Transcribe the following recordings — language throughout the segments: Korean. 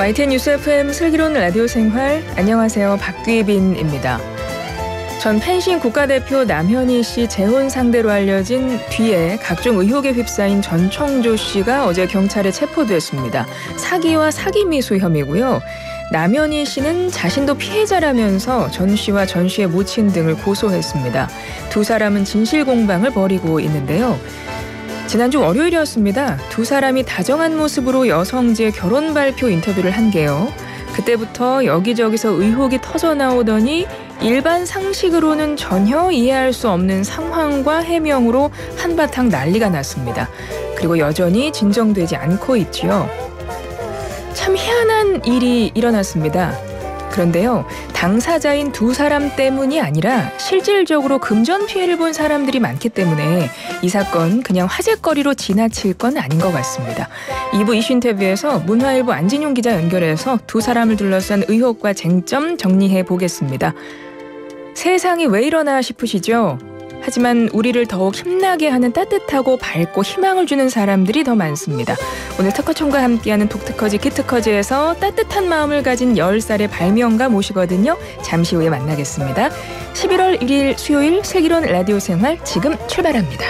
YTN 뉴스 FM 슬기로운 라디오 생활, 안녕하세요. 박귀빈입니다. 전 펜싱 국가대표 남현희 씨 재혼 상대로 알려진 뒤에 각종 의혹에 휩싸인 전청조 씨가 어제 경찰에 체포됐습니다. 사기와 사기 미수 혐의고요. 남현희 씨는 자신도 피해자라면서 전 씨와 전 씨의 모친 등을 고소했습니다. 두 사람은 진실 공방을 벌이고 있는데요. 지난주 월요일이었습니다. 두 사람이 다정한 모습으로 여성지의 결혼 발표 인터뷰를 한 게요. 그때부터 여기저기서 의혹이 터져나오더니 일반 상식으로는 전혀 이해할 수 없는 상황과 해명으로 한바탕 난리가 났습니다. 그리고 여전히 진정되지 않고 있지요. 참 희한한 일이 일어났습니다. 그런데요, 당사자인 두 사람 때문이 아니라 실질적으로 금전 피해를 본 사람들이 많기 때문에 이 사건 그냥 화제거리로 지나칠 건 아닌 것 같습니다. 2부 이슈인터뷰에서 문화일보 안진용 기자 연결해서 두 사람을 둘러싼 의혹과 쟁점 정리해 보겠습니다. 세상이 왜 이러나 싶으시죠? 하지만 우리를 더욱 힘나게 하는 따뜻하고 밝고 희망을 주는 사람들이 더 많습니다. 오늘 특허청과 함께하는 독특허지 기특허지에서 따뜻한 마음을 가진 10살의 발명가 모시거든요. 잠시 후에 만나겠습니다. 11월 1일 수요일 슬기로운 라디오 생활 지금 출발합니다.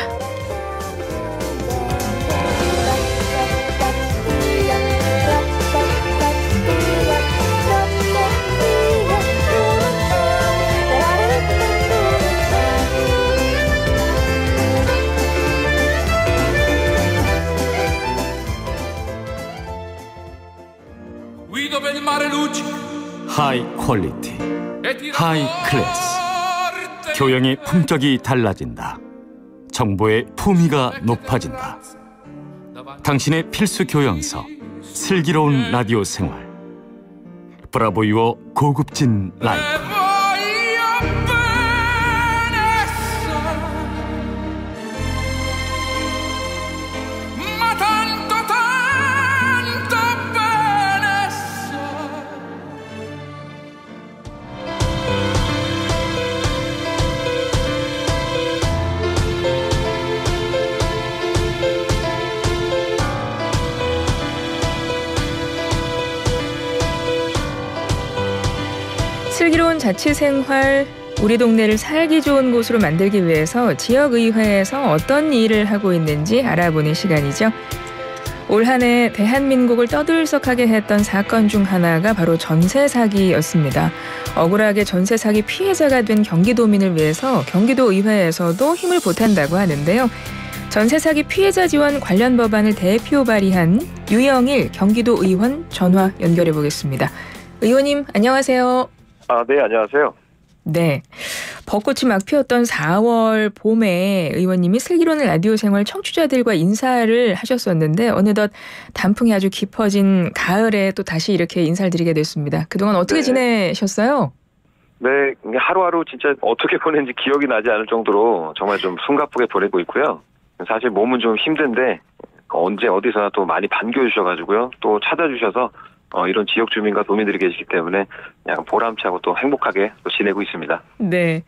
하이 퀄리티, 하이 클래스. 교양의 품격이 달라진다. 정보의 품위가 높아진다. 당신의 필수 교양서, 슬기로운 라디오 생활. 브라보 유어 고급진 라이프. 슬기로운 자취생활, 우리 동네를 살기 좋은 곳으로 만들기 위해서 지역의회에서 어떤 일을 하고 있는지 알아보는 시간이죠. 올 한 해 대한민국을 떠들썩하게 했던 사건 중 하나가 바로 전세 사기였습니다. 억울하게 전세 사기 피해자가 된 경기도민을 위해서 경기도의회에서도 힘을 보탠다고 하는데요. 전세 사기 피해자 지원 관련 법안을 대표 발의한 유영일 경기도의원 전화 연결해 보겠습니다. 의원님, 안녕하세요. 네, 안녕하세요. 네, 벚꽃이 막 피었던 4월 봄에 의원님이 슬기로운 라디오 생활 청취자들과 인사를 하셨었는데 어느덧 단풍이 아주 깊어진 가을에 또 다시 이렇게 인사를 드리게 됐습니다. 그동안 어떻게 지내셨어요? 네, 하루하루 진짜 어떻게 보낸지 기억이 나지 않을 정도로 정말 좀 숨가쁘게 보내고 있고요. 사실 몸은 좀 힘든데 언제 어디서나 또 많이 반겨주셔가지고요. 또 찾아주셔서 이런 지역 주민과 도민들이 계시기 때문에 그냥 보람차고 또 행복하게 또 지내고 있습니다. 네.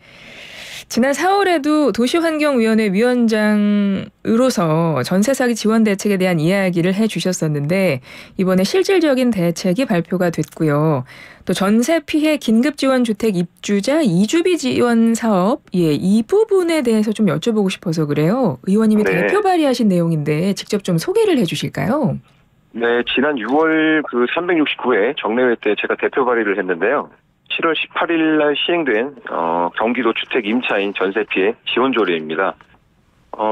지난 4월에도 도시환경위원회 위원장으로서 전세 사기 지원 대책에 대한 이야기를 해주셨었는데 이번에 실질적인 대책이 발표가 됐고요. 또 전세 피해 긴급 지원 주택 입주자 이주비 지원 사업, 이 부분에 대해서 좀 여쭤보고 싶어서 그래요. 의원님이 대표 발의하신 내용인데 직접 좀 소개를 해주실까요? 네, 지난 6월 369회 정례회 때 제가 대표 발의를 했는데요. 7월 18일 날 시행된 경기도 주택 임차인 전세 피해 지원 조례입니다.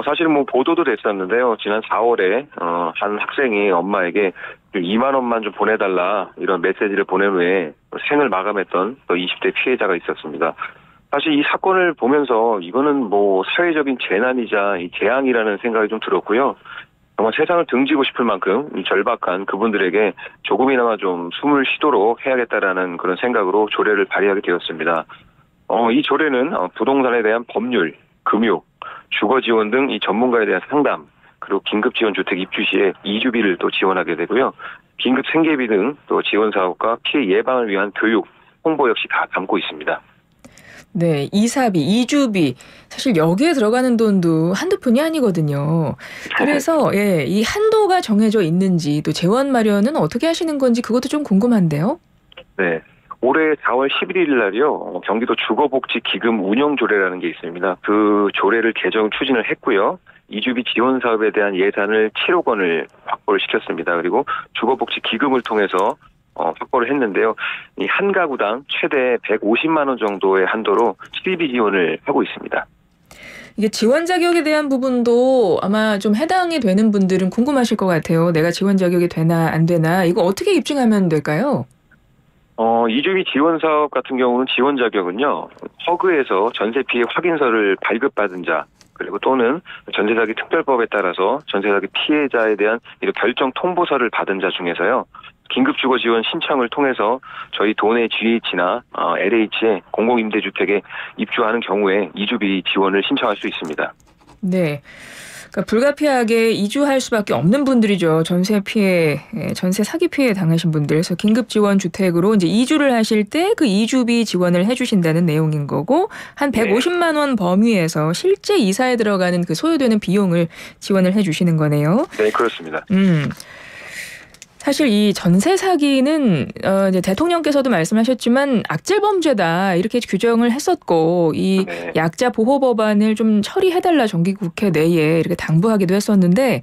사실은 보도도 됐었는데요. 지난 4월에 한 학생이 엄마에게 2만 원만 좀 보내달라 이런 메시지를 보낸 후에 생을 마감했던 또 20대 피해자가 있었습니다. 사실 이 사건을 보면서 이거는 사회적인 재난이자 재앙이라는 생각이 좀 들었고요. 정말 세상을 등지고 싶을 만큼 이 절박한 그분들에게 조금이나마 좀 숨을 쉬도록 해야겠다라는 그런 생각으로 조례를 발의하게 되었습니다. 이 조례는 부동산에 대한 법률, 금융, 주거 지원 등 이 전문가에 대한 상담, 그리고 긴급 지원 주택 입주 시에 이주비를 또 지원하게 되고요. 긴급 생계비 등 또 지원 사업과 피해 예방을 위한 교육, 홍보 역시 다 담고 있습니다. 네, 이사비, 이주비 사실 여기에 들어가는 돈도 한두 푼이 아니거든요. 그래서 예, 이 한도가 정해져 있는지 또 재원 마련은 어떻게 하시는 건지 그것도 좀 궁금한데요. 네. 올해 4월 11일 날이요. 경기도 주거복지기금 운영조례라는 게 있습니다. 그 조례를 개정 추진을 했고요. 이주비 지원 사업에 대한 예산을 7억 원을 확보를 시켰습니다. 그리고 주거복지기금을 통해서 확보를 했는데요. 이 한 가구당 최대 150만 원 정도의 한도로 실비 지원을 하고 있습니다. 이게 지원 자격에 대한 부분도 아마 좀 해당이 되는 분들은 궁금하실 것 같아요. 내가 지원 자격이 되나 안 되나 이거 어떻게 입증하면 될까요? 이주비 지원 사업 같은 경우는 지원 자격은요. 허그에서 전세 피해 확인서를 발급받은 자 그리고 또는 전세 사기 특별법에 따라서 전세 사기 피해자에 대한 이런 결정 통보서를 받은 자 중에서요. 긴급 주거 지원 신청을 통해서 저희 도내 GH나 LH의 공공임대주택에 입주하는 경우에 이주비 지원을 신청할 수 있습니다. 네. 그러니까 불가피하게 이주할 수밖에 없는 분들이죠. 전세 피해, 전세 사기 피해 당하신 분들. 그래서 긴급 지원 주택으로 이제 이주를 하실 때 그 이주비 지원을 해주신다는 내용인 거고 한 150만 원 범위에서 실제 이사에 들어가는 그 소요되는 비용을 지원을 해주시는 거네요. 네, 그렇습니다. 사실 이 전세 사기는 이제 대통령께서도 말씀하셨지만 악질 범죄다 이렇게 규정을 했었고 이 네. 약자 보호 법안을 좀 처리해달라 정기국회 내에 이렇게 당부하기도 했었는데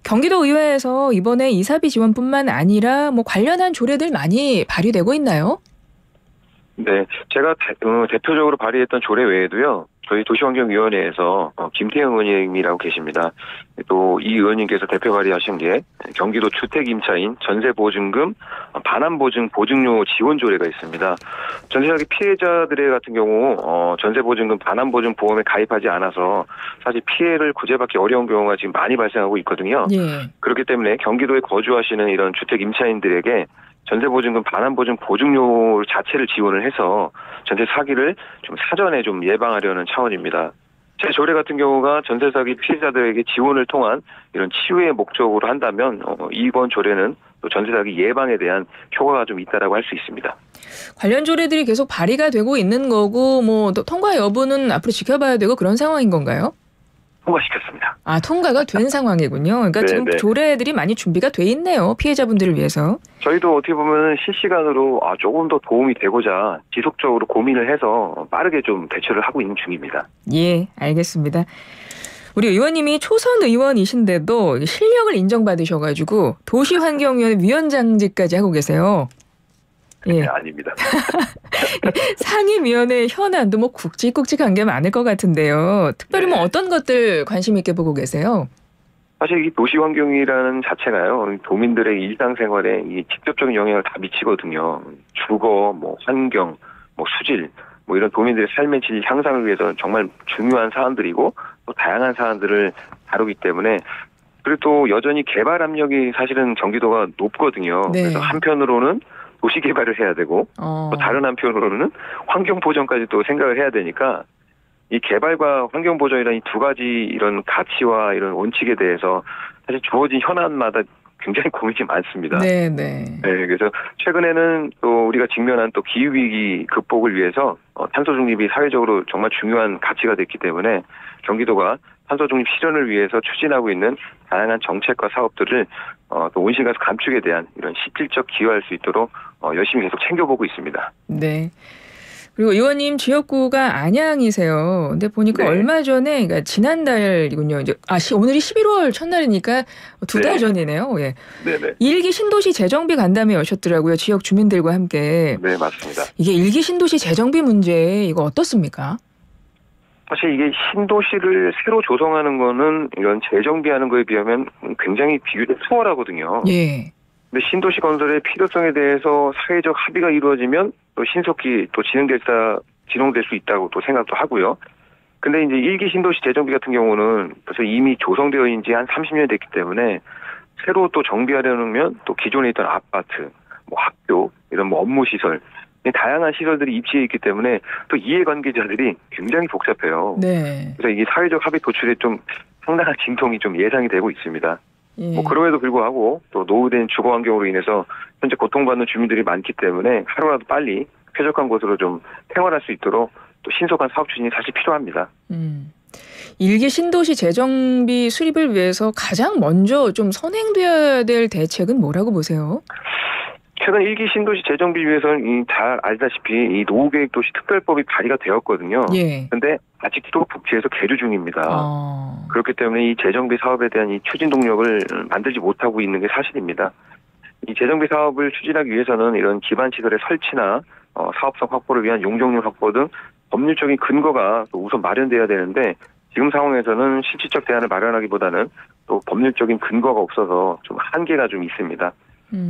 경기도 의회에서 이번에 이사비 지원뿐만 아니라 뭐 관련한 조례들 많이 발의되고 있나요? 네, 제가 대표적으로 발의했던 조례 외에도요. 저희 도시환경위원회에서 김태형 의원님이라고 계십니다. 또 이 의원님께서 대표 발의하신 게 경기도 주택임차인 전세보증금 반환보증 보증료 지원 조례가 있습니다. 전세사기 피해자들의 같은 경우 전세보증금 반환보증 보험에 가입하지 않아서 사실 피해를 구제받기 어려운 경우가 지금 많이 발생하고 있거든요. 예. 그렇기 때문에 경기도에 거주하시는 이런 주택임차인들에게 전세보증금 반환보증 보증료 자체를 지원을 해서 전세 사기를 좀 사전에 좀 예방하려는 차원입니다. 제 조례 같은 경우가 전세 사기 피해자들에게 지원을 통한 이런 치유의 목적으로 한다면 이번 조례는 또 전세 사기 예방에 대한 효과가 좀 있다라고 할 수 있습니다. 관련 조례들이 계속 발의가 되고 있는 거고 뭐 또 통과 여부는 앞으로 지켜봐야 되고 그런 상황인 건가요? 통과시켰습니다. 아, 통과가 된 상황이군요. 그러니까 지금 조례들이 많이 준비가 돼 있네요. 피해자분들을 위해서. 저희도 어떻게 보면 실시간으로 조금 더 도움이 되고자 지속적으로 고민을 해서 빠르게 좀 대처를 하고 있는 중입니다. 예, 알겠습니다. 우리 의원님이 초선 의원이신데도 실력을 인정받으셔가지고 도시환경위원회 위원장직까지 하고 계세요. 예. 네, 아닙니다. 상임위원회 현안도 뭐 굵직굵직한 게 많을 것 같은데요. 특별히 뭐 어떤 것들 관심 있게 보고 계세요? 사실 이 도시환경이라는 자체가요, 도민들의 일상생활에 이 직접적인 영향을 다 미치거든요. 주거, 뭐 환경, 뭐 수질, 뭐 이런 도민들의 삶의 질 향상을 위해서 정말 중요한 사안들이고 또 다양한 사안들을 다루기 때문에 그리고 또 여전히 개발 압력이 사실은 경기도가 높거든요. 네. 그래서 한편으로는 도시 개발을 해야 되고 또 다른 한편으로는 환경 보전까지 또 생각을 해야 되니까 이 개발과 환경 보전이라는 이 두 가지 이런 가치와 이런 원칙에 대해서 사실 주어진 현안마다 굉장히 고민이 많습니다. 네. 그래서 최근에는 또 우리가 직면한 또 기후 위기 극복을 위해서 탄소 중립이 사회적으로 정말 중요한 가치가 됐기 때문에 경기도가 탄소 중립 실현을 위해서 추진하고 있는 다양한 정책과 사업들을 또 온실가스 감축에 대한 이런 실질적 기여할 수 있도록 열심히 계속 챙겨보고 있습니다. 네. 그리고 의원님 지역구가 안양이세요. 근데 보니까 네. 얼마 전에, 그러니까 지난달이군요. 이제 오늘이 11월 첫날이니까 두 달 네. 전이네요. 예. 네네. 1기 신도시 재정비 간담회 여셨더라고요. 지역 주민들과 함께. 네, 맞습니다. 이게 1기 신도시 재정비 문제 이거 어떻습니까? 사실 이게 신도시를 새로 조성하는 거는 이런 재정비하는 거에 비하면 굉장히 비교적 수월하거든요. 예. 근데 신도시 건설의 필요성에 대해서 사회적 합의가 이루어지면 또 신속히 또 진행될 수 있다고 또 생각도 하고요. 근데 이제 1기 신도시 재정비 같은 경우는 벌써 이미 조성되어 있는 지 한 30년 됐기 때문에 새로 또 정비하려면 또 기존에 있던 아파트, 뭐 학교, 이런 뭐 업무시설, 다양한 시설들이 입지해 있기 때문에 또 이해관계자들이 굉장히 복잡해요. 네. 그래서 이게 사회적 합의 도출에 좀 상당한 진통이 좀 예상이 되고 있습니다. 예. 뭐 그럼에도 불구하고 또 노후된 주거 환경으로 인해서 현재 고통받는 주민들이 많기 때문에 하루라도 빨리 쾌적한 곳으로 좀 생활할 수 있도록 또 신속한 사업 추진이 사실 필요합니다. 일기 신도시 재정비 수립을 위해서 가장 먼저 좀 선행돼야 될 대책은 뭐라고 보세요? 최근 일기 신도시 재정비 위해서는 잘 알다시피 이 노후계획도시 특별법이 발의가 되었거든요. 예. 그런데 아직도 국회에서 계류 중입니다. 그렇기 때문에 이 재정비 사업에 대한 이 추진 동력을 만들지 못하고 있는 게 사실입니다. 이 재정비 사업을 추진하기 위해서는 이런 기반 시설의 설치나 사업성 확보를 위한 용적률 확보 등 법률적인 근거가 또 우선 마련돼야 되는데 지금 상황에서는 실질적 대안을 마련하기보다는 또 법률적인 근거가 없어서 좀 한계가 좀 있습니다.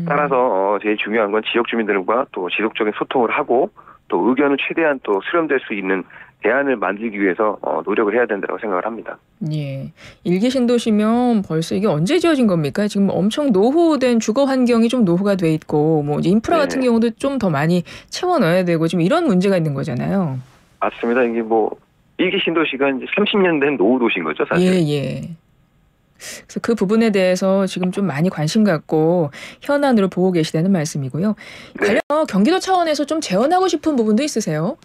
따라서 제일 중요한 건 지역 주민들과 또 지속적인 소통을 하고 또 의견을 최대한 또 수렴될 수 있는 대안을 만들기 위해서 노력을 해야 된다고 생각을 합니다. 예, 일기 신도시면 벌써 이게 언제 지어진 겁니까? 지금 엄청 노후된 주거 환경이 좀 노후가 돼 있고 뭐 인프라 같은 경우도 좀 더 많이 채워 넣어야 되고 지금 이런 문제가 있는 거잖아요. 맞습니다. 이게 뭐 일기 신도시가 이제 30년 된 노후 도시인 거죠, 사실. 예. 그래서 그 부분에 대해서 지금 좀 많이 관심 갖고 현안으로 보고 계시다는 말씀이고요. 관련 경기도 차원에서 좀 재원하고 싶은 부분도 있으세요?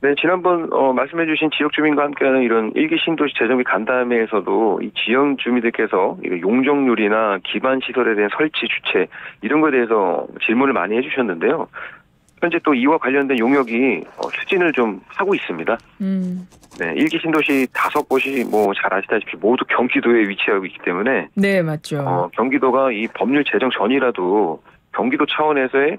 네, 지난번 말씀해주신 지역 주민과 함께하는 이런 일기 신도시 재정비 간담회에서도 이 지역 주민들께서 용적률이나 기반 시설에 대한 설치 주체 이런 거에 대해서 질문을 많이 해주셨는데요. 현재 또 이와 관련된 용역이 추진을 좀 하고 있습니다. 네, 일기 신도시 5곳이 뭐 잘 아시다시피 모두 경기도에 위치하고 있기 때문에 네, 맞죠. 경기도가 이 법률 제정 전이라도 경기도 차원에서의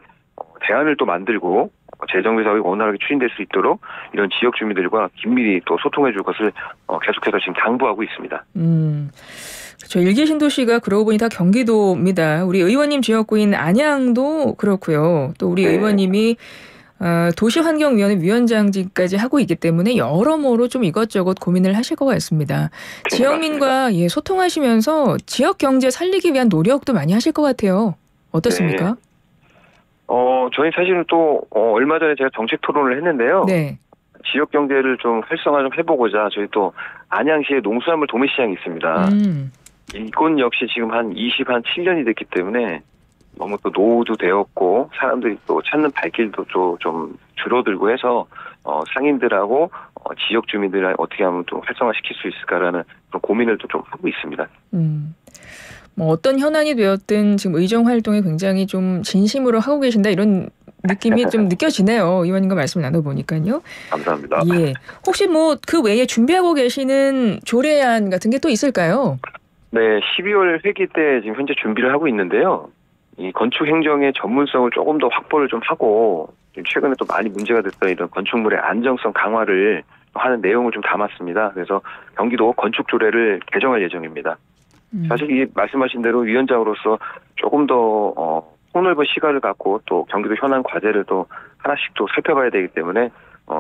대안을 또 만들고 재정비 사업이 원활하게 추진될 수 있도록 이런 지역 주민들과 긴밀히 또 소통해 줄 것을 계속해서 지금 당부하고 있습니다. 그렇죠. 일기 신도시가 그러고 보니 다 경기도입니다. 우리 의원님 지역구인 안양도 그렇고요. 또 우리 의원님이 도시환경위원회 위원장직까지 하고 있기 때문에 여러모로 좀 이것저것 고민을 하실 것 같습니다. 네, 지역민과 소통하시면서 지역 경제 살리기 위한 노력도 많이 하실 것 같아요. 어떻습니까? 네. 저희 사실은 또 얼마 전에 제가 정책 토론을 했는데요. 네. 지역 경제를 좀 활성화 좀 해보고자 저희 또 안양시에 농수산물 도매시장이 있습니다. 이곳 역시 지금 한 27년이 됐기 때문에 너무 또 노후도 되었고 사람들이 또 찾는 발길도 좀 줄어들고 해서 상인들하고 지역 주민들을 어떻게 하면 또 활성화시킬 수 있을까라는 그런 고민을 또 좀 하고 있습니다. 뭐 어떤 현안이 되었든 지금 의정 활동에 굉장히 좀 진심으로 하고 계신다 이런 느낌이 좀 느껴지네요. 의원님과 말씀을 나눠보니까요. 감사합니다. 예. 혹시 뭐 그 외에 준비하고 계시는 조례안 같은 게 또 있을까요? 네, 12월 회기 때 지금 현재 준비를 하고 있는데요. 이 건축 행정의 전문성을 조금 더 확보를 좀 하고 최근에 또 많이 문제가 됐던 이런 건축물의 안정성 강화를 하는 내용을 좀 담았습니다. 그래서 경기도 건축조례를 개정할 예정입니다. 사실 이 말씀하신 대로 위원장으로서 조금 더 폭넓은 시각을 갖고 또 경기도 현안 과제를 또 하나씩 또 살펴봐야 되기 때문에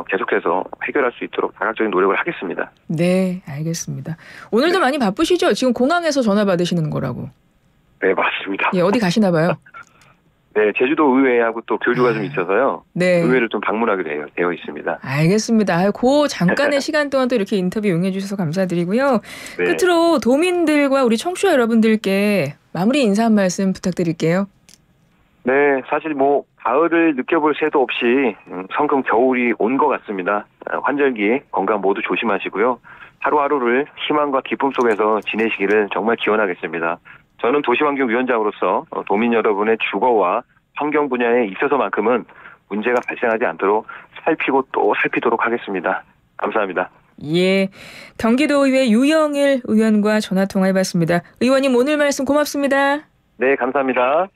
계속해서 해결할 수 있도록 다각적인 노력을 하겠습니다. 네, 알겠습니다. 오늘도 많이 바쁘시죠? 지금 공항에서 전화 받으시는 거라고. 네, 맞습니다. 예, 어디 가시나 봐요? 네, 제주도 의회하고 또 교류가 좀 있어서요. 네. 의회를 좀 방문하게 되어 있습니다. 알겠습니다. 그 잠깐의 시간 동안 또 이렇게 인터뷰 응해 주셔서 감사드리고요. 네. 끝으로 도민들과 우리 청취자 여러분들께 마무리 인사 한 말씀 부탁드릴게요. 네, 사실 뭐 가을을 느껴볼 새도 없이 성큼 겨울이 온 것 같습니다. 환절기 건강 모두 조심하시고요. 하루하루를 희망과 기쁨 속에서 지내시기를 정말 기원하겠습니다. 저는 도시환경위원장으로서 도민 여러분의 주거와 환경 분야에 있어서만큼은 문제가 발생하지 않도록 살피고 또 살피도록 하겠습니다. 감사합니다. 예, 경기도의회 유영일 의원과 전화 통화해봤습니다. 의원님 오늘 말씀 고맙습니다. 네, 감사합니다.